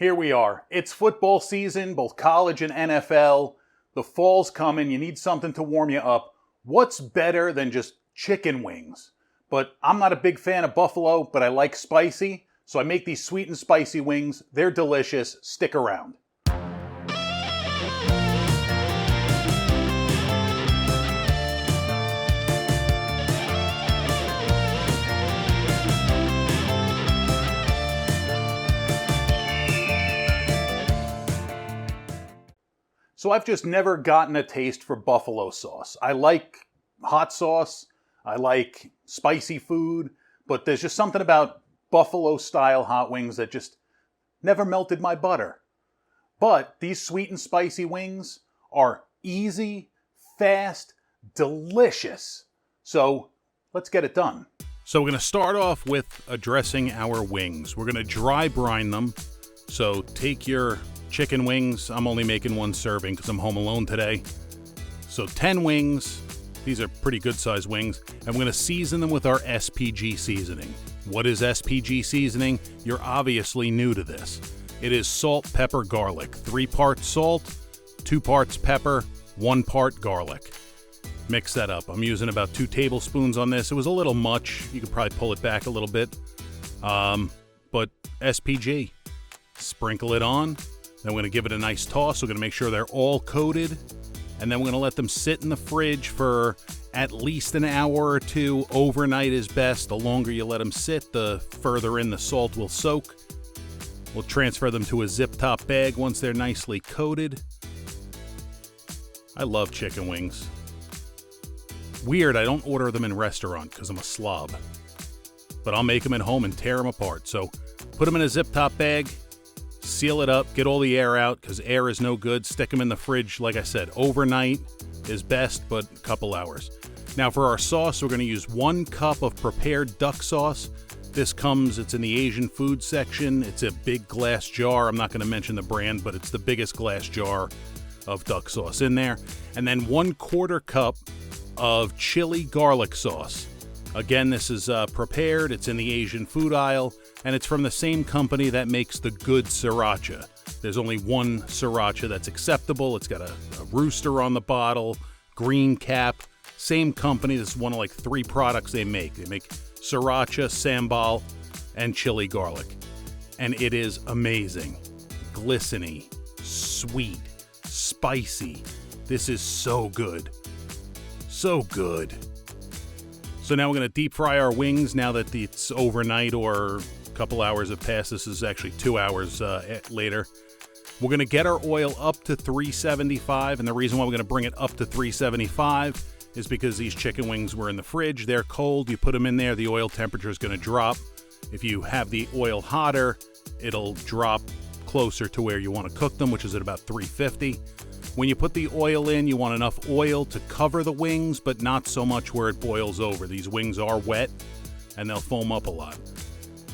Here we are. It's football season, both college and NFL. The fall's coming. You need something to warm you up. What's better than just chicken wings? But I'm not a big fan of buffalo, but I like spicy. So I make these sweet and spicy wings. They're delicious. Stick around. So I've just never gotten a taste for buffalo sauce. I like hot sauce, I like spicy food, but there's just something about buffalo style hot wings that just never melted my butter. But these sweet and spicy wings are easy, fast, delicious. So let's get it done. So we're going to start off with addressing our wings. We're going to dry brine them. So take your chicken wings. I'm only making one serving because I'm home alone today. So 10 wings. These are pretty good sized wings. And we're going to season them with our SPG seasoning. What is SPG seasoning? You're obviously new to this. It is salt, pepper, garlic. 3 parts salt, 2 parts pepper, 1 part garlic. Mix that up. I'm using about 2 tablespoons on this. It was a little much. You could probably pull it back a little bit. But SPG. Sprinkle it on. Then we're going to give it a nice toss. We're going to make sure they're all coated. And then we're going to let them sit in the fridge for at least an hour or 2. Overnight is best. The longer you let them sit, the further in the salt will soak. We'll transfer them to a zip top bag once they're nicely coated. I love chicken wings. Weird, I don't order them in restaurant because I'm a slob. But I'll make them at home and tear them apart. So put them in a zip top bag. Seal it up, get all the air out, because air is no good. Stick them in the fridge, like I said, overnight is best, but a couple hours. Now for our sauce, we're going to use 1 cup of prepared duck sauce. This it's in the Asian food section. It's a big glass jar. I'm not going to mention the brand, but it's the biggest glass jar of duck sauce in there. And then 1/4 cup of chili garlic sauce. Again, this is prepared. It's in the Asian food aisle, and it's from the same company that makes the good sriracha. There's only one sriracha that's acceptable. It's got a rooster on the bottle, green cap. Same company. This is one of like 3 products they make. They make sriracha, sambal, and chili garlic. And it is amazing. Glistening, sweet, spicy. This is so good. So good. So now we're going to deep fry our wings now that it's overnight or a couple hours have passed. This is actually 2 hours later. We're going to get our oil up to 375, and the reason why we're going to bring it up to 375 is because these chicken wings were in the fridge. They're cold. You put them in there, the oil temperature is going to drop. If you have the oil hotter, it'll drop closer to where you want to cook them, which is at about 350. When you put the oil in, you want enough oil to cover the wings, but not so much where it boils over. These wings are wet, and they'll foam up a lot.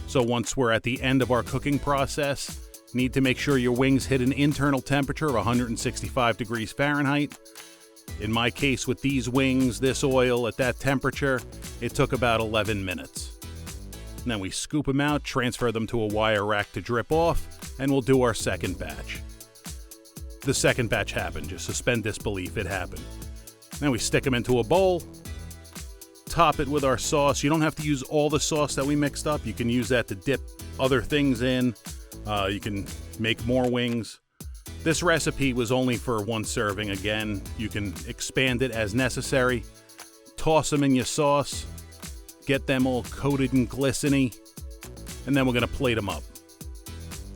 So once we're at the end of our cooking process, need to make sure your wings hit an internal temperature of 165 degrees Fahrenheit. In my case, with these wings, this oil at that temperature, it took about 11 minutes. And then we scoop them out, transfer them to a wire rack to drip off, and we'll do our second batch. The second batch happened. Just suspend disbelief, it happened. Then we stick them into a bowl, top it with our sauce. You don't have to use all the sauce that we mixed up. You can use that to dip other things in. You can make more wings. This recipe was only for 1 serving. Again, you can expand it as necessary. Toss them in your sauce. Get them all coated and glistening. And then we're going to plate them up.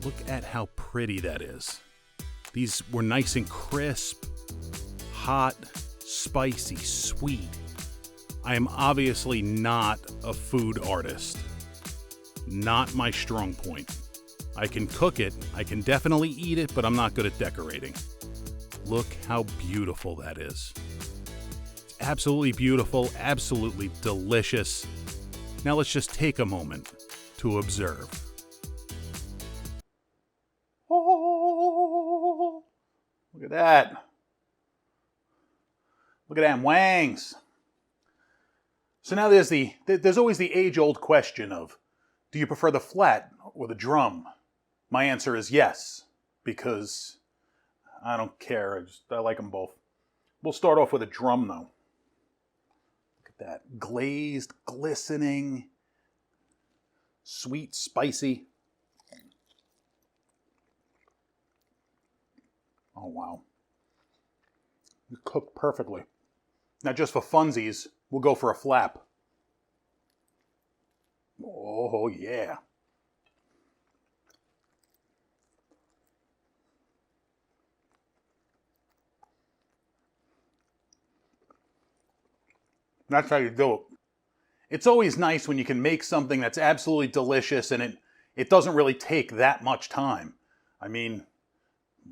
Look at how pretty that is. These were nice and crisp, hot, spicy, sweet. I am obviously not a food artist. Not my strong point. I can cook it, I can definitely eat it, but I'm not good at decorating. Look how beautiful that is. It's absolutely beautiful, absolutely delicious. Now let's just take a moment to observe. Oh, look at that. Look at them wings. So now there's always the age-old question of, do you prefer the flat or the drum? My answer is yes, because I don't care. I like them both. We'll start off with a drum, though. Look at that. Glazed, glistening, sweet, spicy. Oh, wow. Cooked perfectly. Now, just for funsies, we'll go for a flap. Oh, yeah. That's how you do it. It's always nice when you can make something that's absolutely delicious and it doesn't really take that much time. I mean,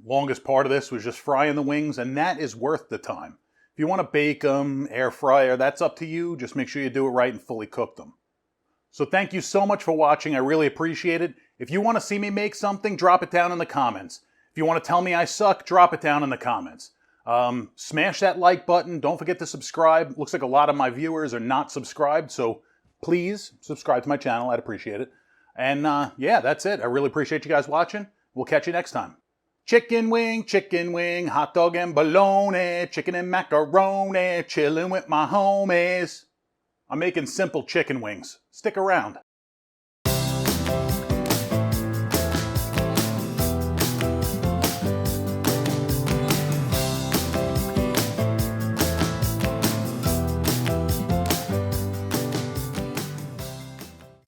longest part of this was just frying the wings, and that is worth the time. If you want to bake them, air fryer, that's up to you. Just make sure you do it right and fully cook them. So thank you so much for watching. I really appreciate it. If you want to see me make something, drop it down in the comments. If you want to tell me I suck, drop it down in the comments. Smash that like button. Don't forget to subscribe. Looks like a lot of my viewers are not subscribed, so please subscribe to my channel. I'd appreciate it. And yeah, that's it. I really appreciate you guys watching. We'll catch you next time. Chicken wing, hot dog and bologna, chicken and macaroni, chilling with my homies. I'm making simple chicken wings. Stick around.